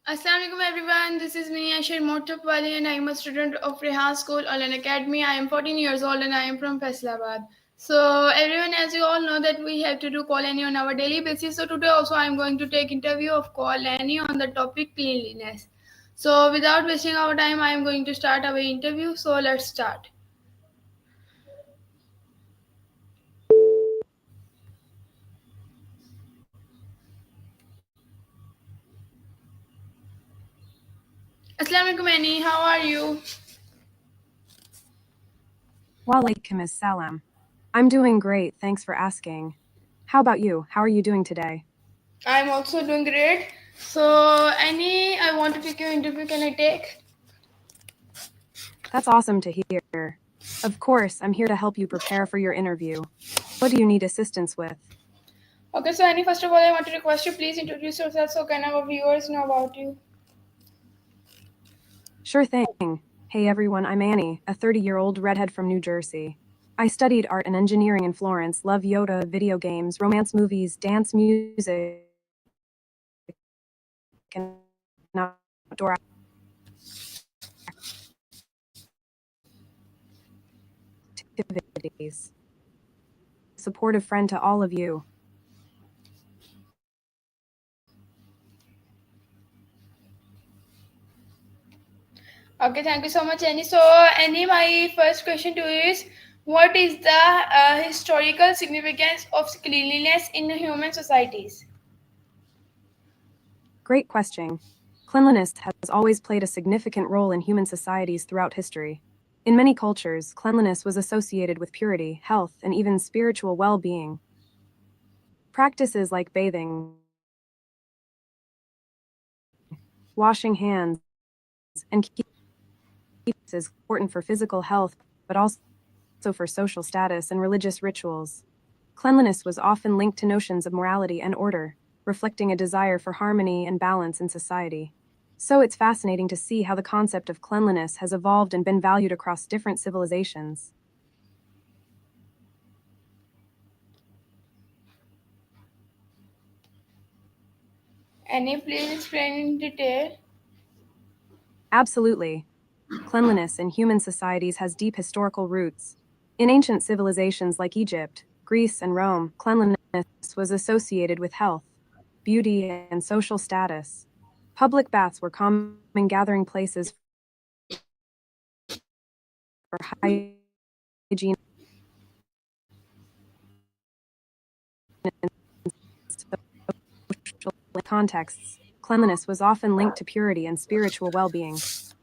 Assalamualaikum everyone. This is me Ashir Mortapwali and I am a student of Rehan School Online Academy. I am 14 years old and I am from Faisalabad. So everyone, as you all know that we have to do call Annie on our daily basis. So today also I am going to take interview of call Annie on the topic cleanliness. So without wasting our time, I am going to start our interview. So let's start. Assalamualaikum Annie, how are you? Walaikum assalam. I'm doing great, thanks for asking. How about you? How are you doing today? I am also doing great. So Annie, I want to pick your interview. Can I take? That's awesome to hear. Of course, I'm here to help you prepare for your interview. What do you need assistance with? Okay, so Annie, first of all, I want to request you please introduce yourself so can our viewers know about you. Sure thing. Hey everyone, I'm Annie, a 30-year-old redhead from New Jersey. I studied art and engineering in Florence, love Yoda, video games, romance movies, dance music, and outdoor activities. Supportive friend to all of you. Okay, thank you so much, Annie. So, Annie, my first question to you is what is the historical significance of cleanliness in human societies? Great question. Cleanliness has always played a significant role in human societies throughout history. In many cultures, cleanliness was associated with purity, health, and even spiritual well-being. Practices like bathing, washing hands, and keeping is important for physical health, but also for social status and religious rituals. Cleanliness was often linked to notions of morality and order, reflecting a desire for harmony and balance in society. So it's fascinating to see how the concept of cleanliness has evolved and been valued across different civilizations. Annie, please explain in detail. Absolutely. Cleanliness in human societies has deep historical roots. In ancient civilizations like Egypt, Greece, and Rome, cleanliness was associated with health, beauty, and social status. Public baths were common gathering places for hygiene and social contexts. Cleanliness was often linked to purity and spiritual well-being.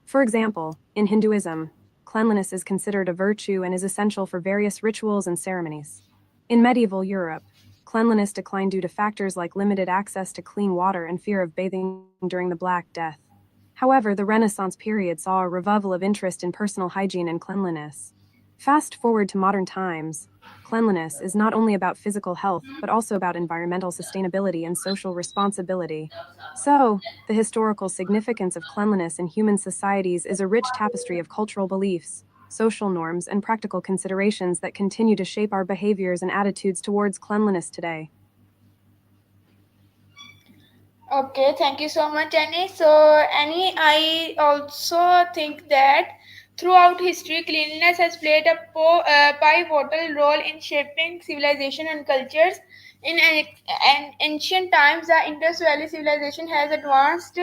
For example, in Hinduism, cleanliness is considered a virtue and is essential for various rituals and ceremonies. In medieval Europe, cleanliness declined due to factors like limited access to clean water and fear of bathing during the Black Death. However, the Renaissance period saw a revival of interest in personal hygiene and cleanliness. Fast forward to modern times, cleanliness is not only about physical health, but also about environmental sustainability and social responsibility. So, the historical significance of cleanliness in human societies is a rich tapestry of cultural beliefs, social norms, and practical considerations that continue to shape our behaviors and attitudes towards cleanliness today. Okay, thank you so much, Annie. So, Annie, I also think that throughout history, cleanliness has played a pivotal role in shaping civilization and cultures. In ancient times, the Indus Valley civilization has advanced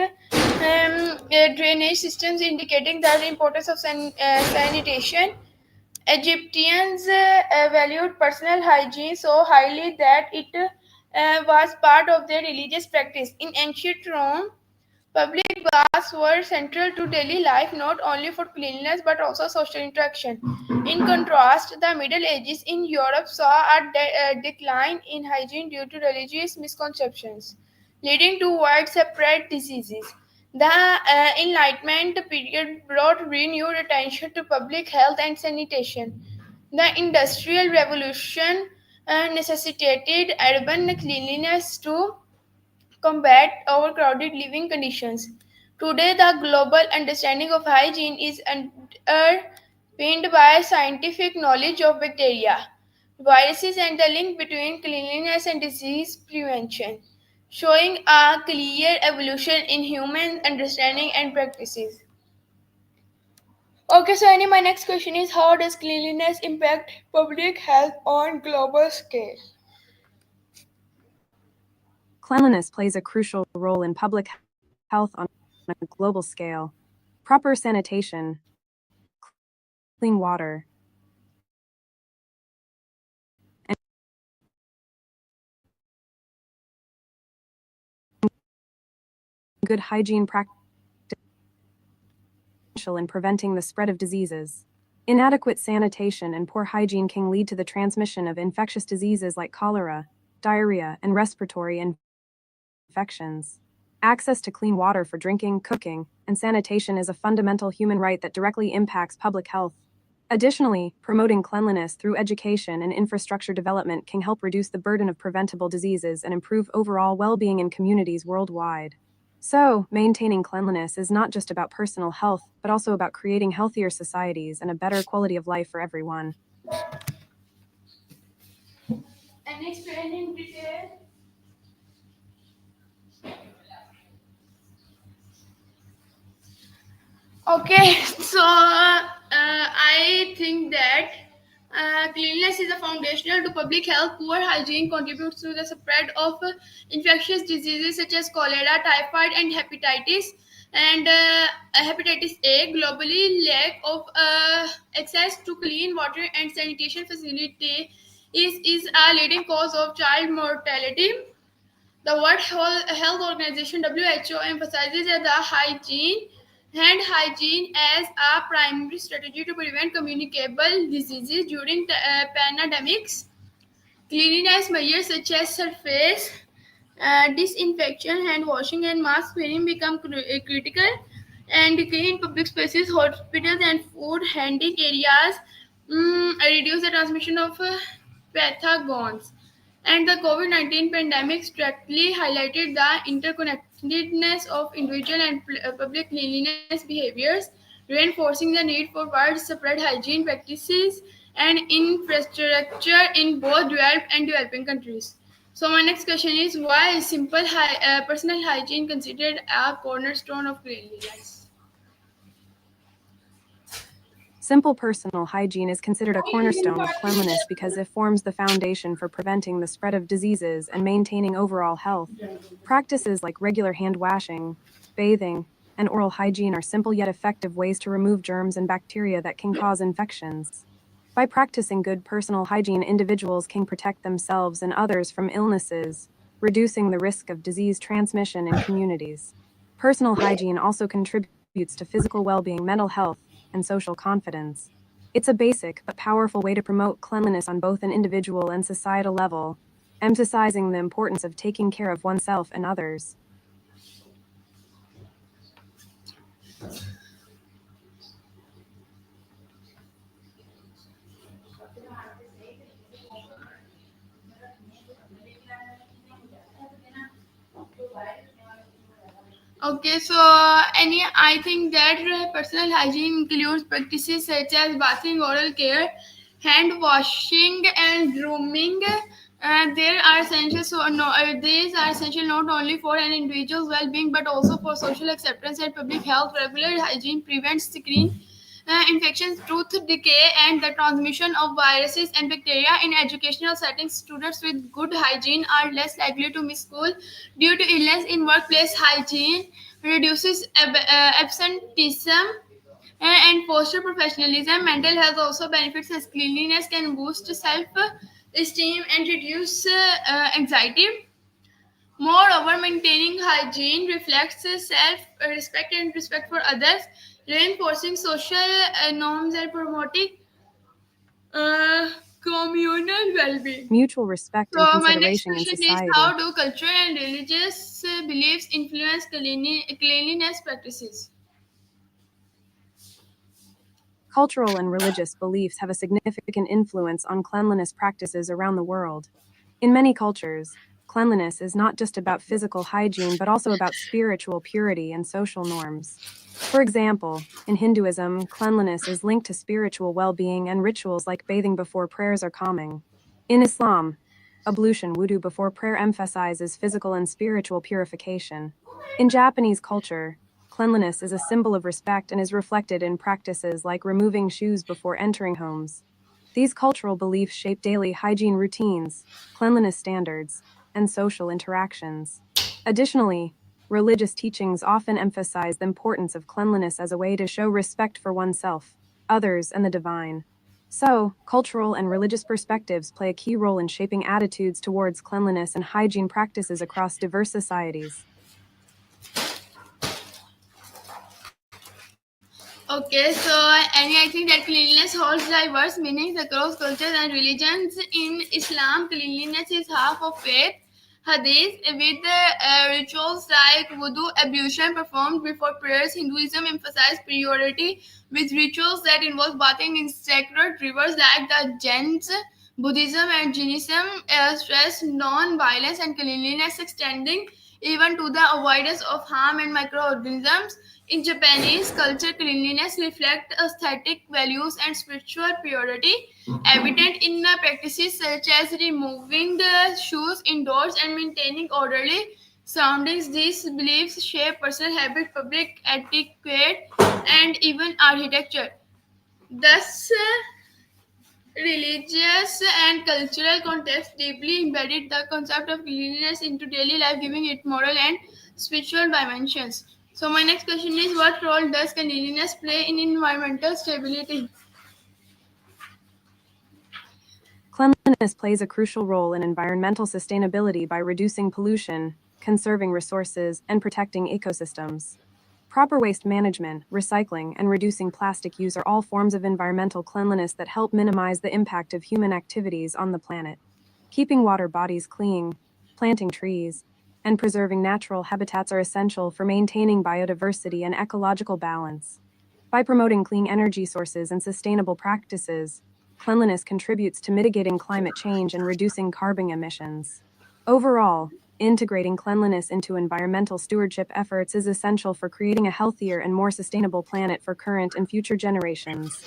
drainage systems, indicating the importance of sanitation. Egyptians valued personal hygiene so highly that it was part of their religious practice. In ancient Rome, public baths were central to daily life not only for cleanliness but also social interaction. In contrast, the Middle Ages in Europe saw a decline in hygiene due to religious misconceptions, leading to widespread diseases. The Enlightenment period brought renewed attention to public health and sanitation. The Industrial Revolution necessitated urban cleanliness to combat overcrowded living conditions. Today, the global understanding of hygiene is underpinned by scientific knowledge of bacteria, viruses, and the link between cleanliness and disease prevention. showing a clear evolution in human understanding and practices. Okay, so Annie, my next question is, how does cleanliness impact public health on global scale? Cleanliness plays a crucial role in public health on a global scale. Proper sanitation, clean water, and good hygiene practices in preventing the spread of diseases. Inadequate sanitation and poor hygiene can lead to the transmission of infectious diseases like cholera, diarrhea, and respiratory infections. Access to clean water for drinking, cooking, and sanitation is a fundamental human right that directly impacts public health. Additionally, promoting cleanliness through education and infrastructure development can help reduce the burden of preventable diseases and improve overall well-being in communities worldwide. So, maintaining cleanliness is not just about personal health, but also about creating healthier societies and a better quality of life for everyone. And explain in detail. Okay, so I think that cleanliness is a foundational to public health. Poor hygiene contributes to the spread of infectious diseases such as cholera, typhoid, and hepatitis. And hepatitis A globally, lack of access to clean water and sanitation facility is a leading cause of child mortality. The World Health Organization (WHO) emphasizes the hand hygiene as a primary strategy to prevent communicable diseases during pandemics. Cleanliness measures such as surface disinfection, hand washing, and mask wearing become critical. And clean public spaces, hospitals, and food handling areas reduce the transmission of pathogens. And the COVID-19 pandemic directly highlighted the interconnectedness of individual and public cleanliness behaviors, reinforcing the need for widespread hygiene practices and infrastructure in both developed and developing countries. So my next question is, why is simple personal hygiene considered a cornerstone of cleanliness? Simple personal hygiene is considered a cornerstone of cleanliness because it forms the foundation for preventing the spread of diseases and maintaining overall health. Practices like regular hand washing, bathing, and oral hygiene are simple yet effective ways to remove germs and bacteria that can cause infections. By practicing good personal hygiene, individuals can protect themselves and others from illnesses, reducing the risk of disease transmission in communities. Personal hygiene also contributes to physical well-being, mental health, and social confidence. It's a basic but powerful way to promote cleanliness on both an individual and societal level, emphasizing the importance of taking care of oneself and others. Okay, so I think that personal hygiene includes practices such as bathing, oral care, hand washing, and grooming. There are essential. So no, these are essential not only for an individual's well-being but also for social acceptance and public health. Regular hygiene prevents screen infections, tooth decay, and the transmission of viruses and bacteria. In educational settings, students with good hygiene are less likely to miss school due to illness. In workplace, hygiene reduces absenteeism and foster professionalism. Mental health also benefits as cleanliness can boost self-esteem and reduce anxiety. Moreover, maintaining hygiene reflects self-respect and respect for others, reinforcing social norms and promoting uh, communal well-being. Mutual respect and So, my next consideration in question is, how society. do cultural and religious beliefs influence cleanliness practices? Cultural and religious beliefs have a significant influence on cleanliness practices around the world. In many cultures, cleanliness is not just about physical hygiene but also about spiritual purity and social norms. For example, in Hinduism, cleanliness is linked to spiritual well being and rituals like bathing before prayers are common. In Islam, Ablution wudu before prayer emphasizes physical and spiritual purification. In Japanese culture, cleanliness is a symbol of respect and is reflected in practices like removing shoes before entering homes. These cultural beliefs shape daily hygiene routines, cleanliness standards, and social interactions. Additionally, religious teachings often emphasize the importance of cleanliness as a way to show respect for oneself, others, and the divine. So, cultural and religious perspectives play a key role in shaping attitudes towards cleanliness and hygiene practices across diverse societies. Okay, so I think that cleanliness holds diverse meanings across cultures and religions. In Islam, cleanliness is half of faith. Hadith, with rituals like wudu, ablution performed before prayers. Hinduism emphasizes purity with rituals that involve bathing in sacred rivers like the Ganges. Buddhism and Jainism stress non-violence and cleanliness, extending even to the avoidance of harm and microorganisms. In Japanese culture, cleanliness reflects aesthetic values and spiritual purity, evident in practices such as removing the shoes indoors and maintaining orderly surroundings. These beliefs shape personal habit, public etiquette, and even architecture. Thus, religious and cultural context deeply embedded the concept of cleanliness into daily life, giving it moral and spiritual dimensions. So, my next question is, what role does cleanliness play in environmental stability? Cleanliness plays a crucial role in environmental sustainability by reducing pollution, conserving resources, and protecting ecosystems. Proper waste management, recycling, and reducing plastic use are all forms of environmental cleanliness that help minimize the impact of human activities on the planet. Keeping water bodies clean, planting trees, and preserving natural habitats are essential for maintaining biodiversity and ecological balance. By promoting clean energy sources and sustainable practices, cleanliness contributes to mitigating climate change and reducing carbon emissions. Overall, integrating cleanliness into environmental stewardship efforts is essential for creating a healthier and more sustainable planet for current and future generations.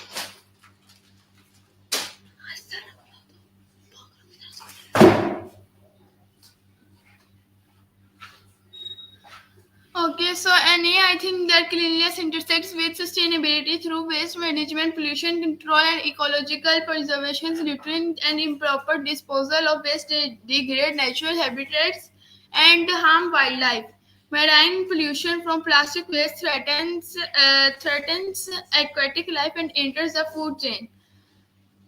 Okay, so I think that cleanliness intersects with sustainability through waste management, pollution control, and ecological preservation. Littering and improper disposal of waste degrade natural habitats and harm wildlife. Marine pollution from plastic waste threatens aquatic life and enters the food chain.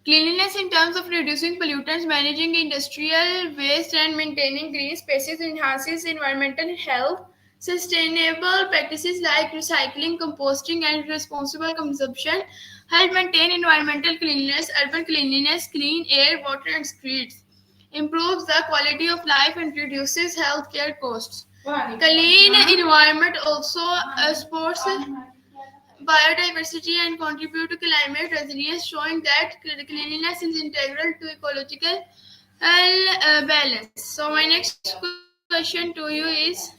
Cleanliness in terms of reducing pollutants, managing industrial waste, and maintaining green spaces enhances environmental health. Sustainable practices like recycling, composting, and responsible consumption help maintain environmental cleanliness. Urban cleanliness, clean air, water, and streets improves the quality of life and reduces healthcare costs. Clean environment also supports biodiversity and contribute to climate resilience, showing that cleanliness is integral to ecological balance. So, my next question to you is,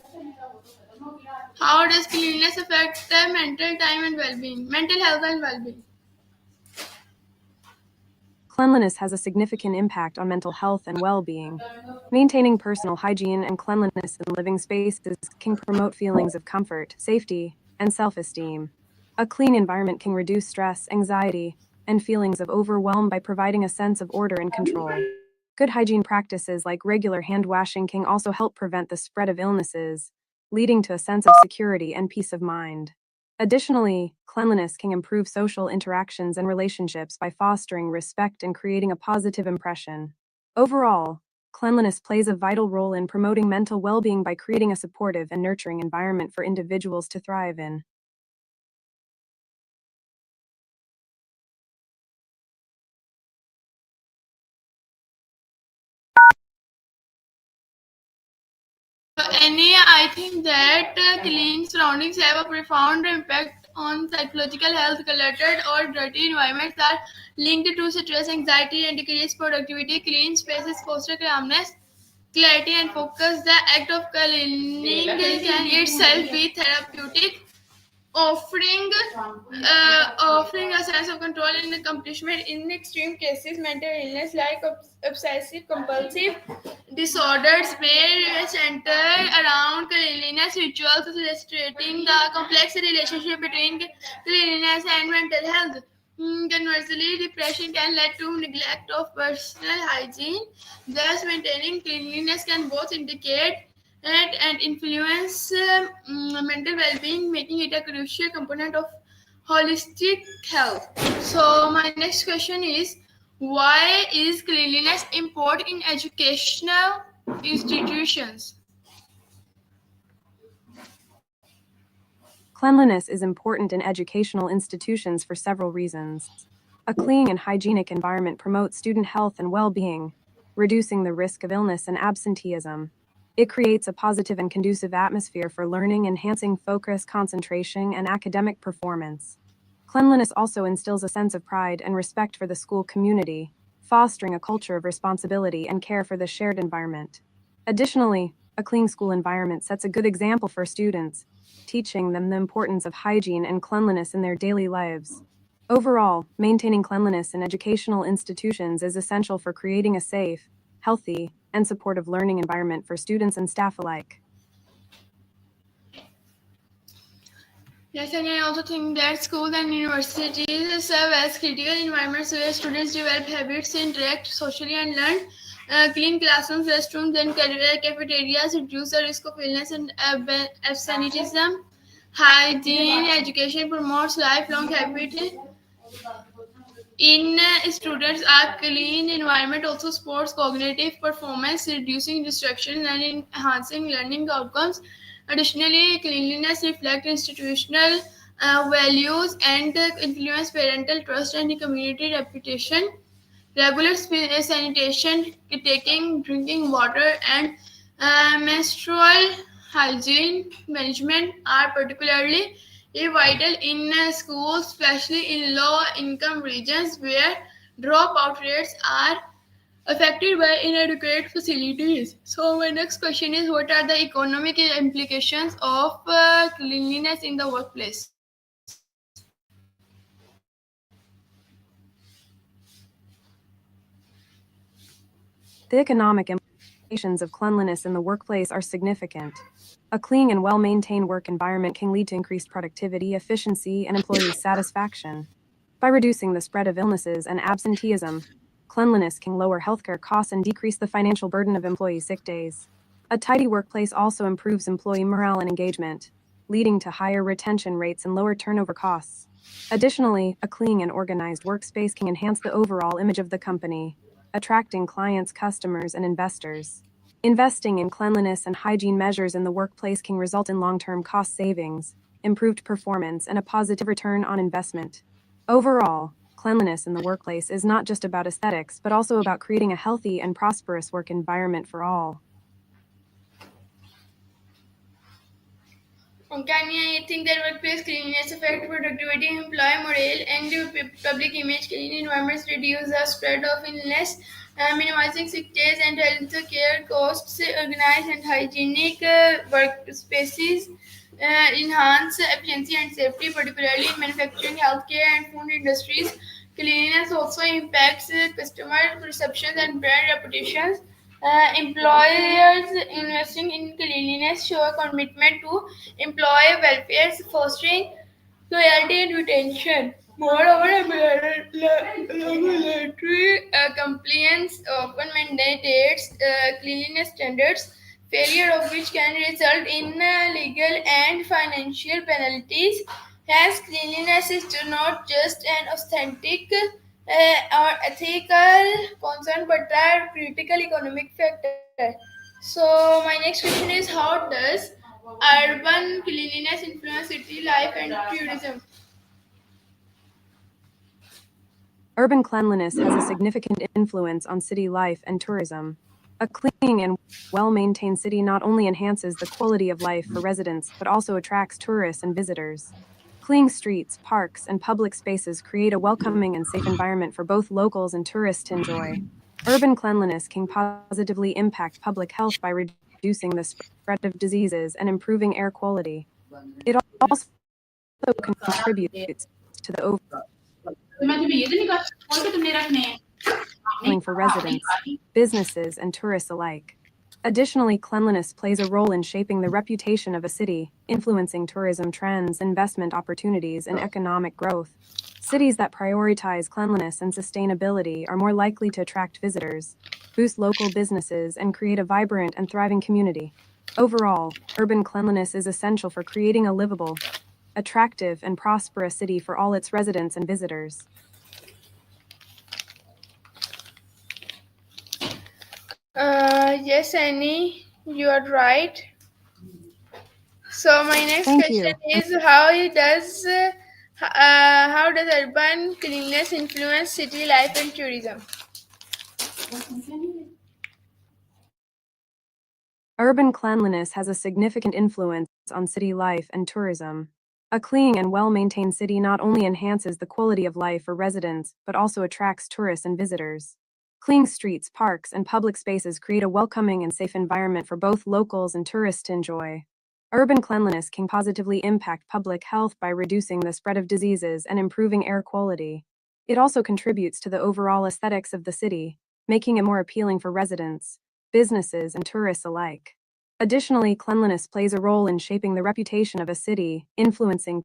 how does cleanliness affect the mental health and well-being? Cleanliness has a significant impact on mental health and well being. Maintaining personal hygiene and cleanliness in living spaces can promote feelings of comfort, safety, and self esteem. A clean environment can reduce stress, anxiety, and feelings of overwhelm by providing a sense of order and control. Good hygiene practices like regular hand washing can also help prevent the spread of illnesses, leading to a sense of security and peace of mind. Additionally, cleanliness can improve social interactions and relationships by fostering respect and creating a positive impression. Overall, cleanliness plays a vital role in promoting mental well being by creating a supportive and nurturing environment for individuals to thrive in. I think that clean surroundings have a profound impact on psychological health. Cluttered or dirty environments are linked to stress, anxiety, and decreased productivity. Clean spaces foster calmness, clarity, and focus. The act of cleaning can itself be therapeutic. offering offering a sense of control and accomplishment. In extreme cases, mental illness like obsessive compulsive disorders may center around cleanliness rituals, illustrating the complex relationship between cleanliness and mental health. Conversely, depression can lead to neglect of personal hygiene. Thus, maintaining cleanliness can both indicate and influence mental well-being, making it a crucial component of holistic health. So, my next question is, why is cleanliness important in educational institutions? Cleanliness is important in educational institutions for several reasons. A clean and hygienic environment promotes student health and well-being, reducing the risk of illness and absenteeism. It creates a positive and conducive atmosphere for learning, enhancing focus, concentration, and academic performance. Cleanliness also instills a sense of pride and respect for the school community, fostering a culture of responsibility and care for the shared environment. Additionally, a clean school environment sets a good example for students, teaching them the importance of hygiene and cleanliness in their daily lives. Overall, maintaining cleanliness in educational institutions is essential for creating a safe, healthy, and supportive learning environment for students and staff alike. Yes, and I also think that schools and universities serve as critical environments where students develop habits, interact socially, and learn. Clean classrooms, restrooms, and cafeterias reduce the risk of illness and absenteeism. Hygiene education promotes lifelong habits in students. A clean environment also supports cognitive performance, reducing distractions and enhancing learning outcomes. Additionally, cleanliness reflects institutional values and influence parental trust and community reputation. Regular sanitation, taking drinking water, and menstrual hygiene management are particularly vital in schools, especially in low-income regions where dropout rates are affected by inadequate facilities. So, my next question is, what are the economic implications of cleanliness in the workplace? The economic implications of cleanliness in the workplace are significant. A clean and well-maintained work environment can lead to increased productivity, efficiency, and employee satisfaction. By reducing the spread of illnesses and absenteeism, cleanliness can lower healthcare costs and decrease the financial burden of employee sick days. A tidy workplace also improves employee morale and engagement, leading to higher retention rates and lower turnover costs. Additionally, a clean and organized workspace can enhance the overall image of the company, attracting clients, customers, and investors. Investing in cleanliness and hygiene measures in the workplace can result in long-term cost savings, improved performance, and a positive return on investment. Overall, cleanliness in the workplace is not just about aesthetics, but also about creating a healthy and prosperous work environment for all. Can I think that workplace cleanliness affect productivity, employee morale, and public image? Clean environments reduce the spread of illness, minimizing sick days and health care costs. Organized and hygienic workspaces enhance efficiency and safety, particularly in manufacturing, healthcare, and food industries. Cleanliness also impacts customer perceptions and brand reputations. Employers investing in cleanliness show a commitment to employee welfare, fostering loyalty and retention. Moreover, regulatory compliance often mandates cleanliness standards, failure of which can result in legal and financial penalties. Hence, cleanliness is not just an aesthetic or ethical concern, but a critical economic factor. So, my next question is, how does urban cleanliness influence city life and tourism? Urban cleanliness has a significant influence on city life and tourism. A clean and well-maintained city not only enhances the quality of life for residents, but also attracts tourists and visitors. Clean streets, parks, and public spaces create a welcoming and safe environment for both locals and tourists to enjoy. Urban cleanliness can positively impact public health by reducing the spread of diseases and improving air quality. It also contributes to the overall मैं तो ये तो नहीं कर खोल के तुमने रखने हैं नहीं for residents, businesses, and tourists alike. Additionally, cleanliness plays a role in shaping the reputation of a city, influencing tourism trends, investment opportunities, and economic growth. Cities that prioritize cleanliness and sustainability are more likely to attract visitors, boost local businesses, and create a vibrant and thriving community. Overall, urban cleanliness is essential for creating a livable, attractive, and prosperous city for all its residents and visitors. Yes, Annie, you are right. So my next Thank question you. is how does urban cleanliness influence city life and tourism? Urban cleanliness has a significant influence on city life and tourism. A clean and well-maintained city not only enhances the quality of life for residents, but also attracts tourists and visitors. Clean streets, parks, and public spaces create a welcoming and safe environment for both locals and tourists to enjoy. Urban cleanliness can positively impact public health by reducing the spread of diseases and improving air quality. It also contributes to the overall aesthetics of the city, making it more appealing for residents, businesses, and tourists alike. Additionally, cleanliness plays a role in shaping the reputation of a city, influencing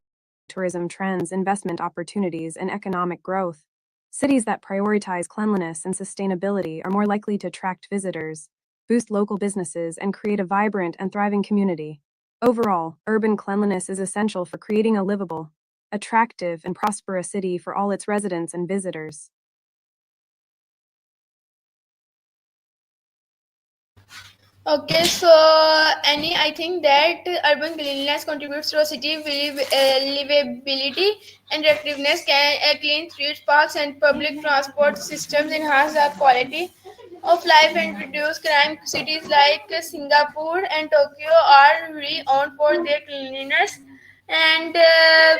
tourism trends, investment opportunities, and economic growth. Cities that prioritize cleanliness and sustainability are more likely to attract visitors, boost local businesses, and create a vibrant and thriving community. Overall, urban cleanliness is essential for creating a livable, attractive, and prosperous city for all its residents and visitors. Okay, so Annie, I think that urban cleanliness contributes to a city livability and attractiveness. Clean streets, parks, and public transport systems enhance the quality of life and reduce crime. Cities like Singapore and Tokyo are renowned for their cleanliness and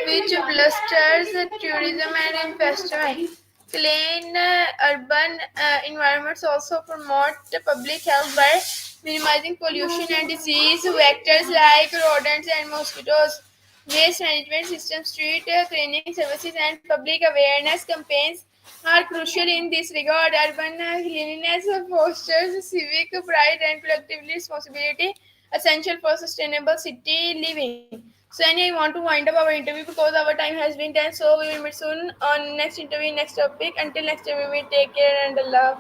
which blusters tourism and investment. Clean urban environments also promote public health by minimizing pollution and disease vectors like rodents and mosquitoes. Waste management systems, street cleaning services, and public awareness campaigns are crucial in this regard. Urban cleanliness fosters civic pride and collective responsibility, essential for sustainable city living. So, Annie, I want to wind up our interview because our time has been done. So, we will meet soon on next interview, next topic. Until next time, we will take care and love.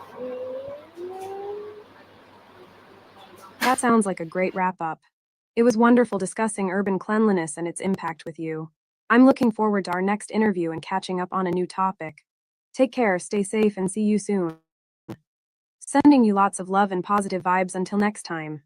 That sounds like a great wrap up. It was wonderful discussing urban cleanliness and its impact with you. I'm looking forward to our next interview and catching up on a new topic. Take care, stay safe, and see you soon. Sending you lots of love and positive vibes until next time.